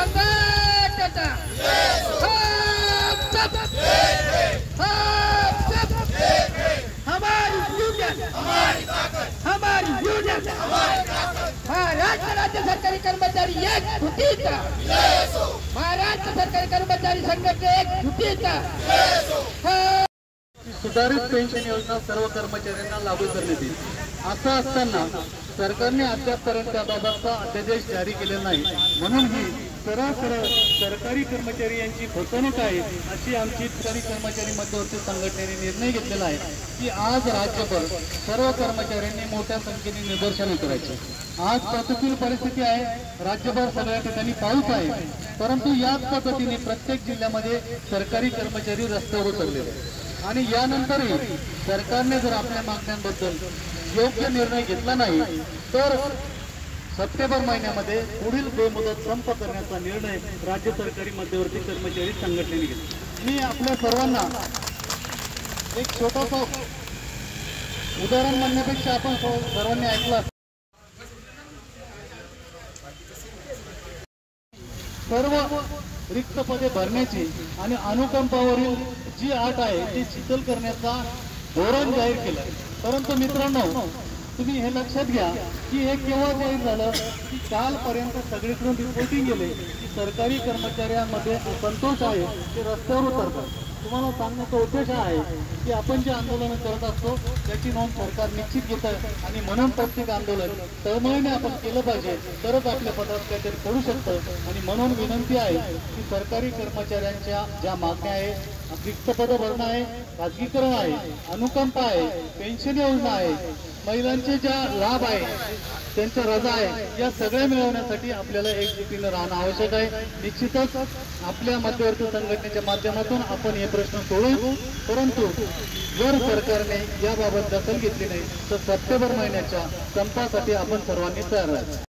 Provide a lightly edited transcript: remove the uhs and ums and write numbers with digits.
संघटना हमारी यूनियन हमारी यूनियन महाराष्ट्र राज्य सरकारी कर्मचारी एकजुटीचा महाराष्ट्र सरकारी कर्मचारी संघटना एकजुटीचा सुधारित पेन्शन योजना सर्व कर्मचाऱ्यांना लागू करण्यात येईल। असं असताना सरकारने अद्यापपर्यंत त्याबाबतचा अध्यादेश जारी केलेला नाही, म्हणून ही सरळ सरकारी कर्मचारी यांची फसवणूक आहे अशी आमची सरकारी कर्मचारी मध्यवर्ती संघटनेने निर्णय घेतलेला आहे की आज राज्यभर सर्व कर्मचाऱ्यांनी मोठ्या संख्येने निदर्शने करायची। आज प्रतिकूल परिस्थिती आहे, राज्यभर सगळ्या ठिकाणी पाऊस आहे, परंतु याच पद्धतीने प्रत्येक जिल्ह्यामध्ये सरकारी कर्मचारी रस्त्यावर उतरले आणि यानंतरही सरकारने जर आपल्या मागण्यांबद्दल योग्य निर्णय घेतला नाही तर सप्टेंबर महिन्यामध्ये पुढील बेमुदत संप करण्याचा निर्णय राज्य सरकारी मध्यवर्ती कर्मचारी संघटनेने घेतला। मी आपल्या सर्वांना एक छोटंसं उदाहरण म्हणण्यापेक्षा आपण सर्वांनी ऐकलं, सर्व रिक्त पदे भरण्याची आणि अनुकंपावरील जी अट आहे ती शिथिल करण्याचा धोरण जाहीर केलं। परंतु मित्रांनो, तुम्ही हे लक्षात घ्या की हे केव्हा जाहीर झालं की कालपर्यंत सगळीकडून रिपोर्टिंग गेले की सरकारी कर्मचाऱ्यांमध्ये असंतोष आहे, ते रस्त्यावर उतरतात। तुम्हाला सांगण्याचा उद्देश आहे की आपण जे आंदोलन करत असतो त्याची नोंद सरकार निश्चित घेतं आणि म्हणून प्रत्येक आंदोलन तळमळीने आपण केलं पाहिजे, तरच आपल्या पदात काहीतरी करू शकतं। आणि म्हणून विनंती आहे की सरकारी कर्मचाऱ्यांच्या ज्या मागण्या आहे, रिक्त पद भरणं आहे, खाजगीकरण आहे, अनुकंपा आहे, पेन्शन योजना आहे, महिलांचे ज्या लाभ आहे, त्यांच्या रजा आहे, या सगळ्या मिळवण्यासाठी आपल्याला एकजुटीनं राहणं आवश्यक आहे। निश्चितच आपल्या मध्यवर्ती संघटनेच्या माध्यमातून आपण हे प्रश्न सोडवू, परंतु जर सरकारने याबाबत दखल घेतली नाही तर सप्टेंबर महिन्याच्या संपासाठी आपण सर्वांनी तयार राहायचं।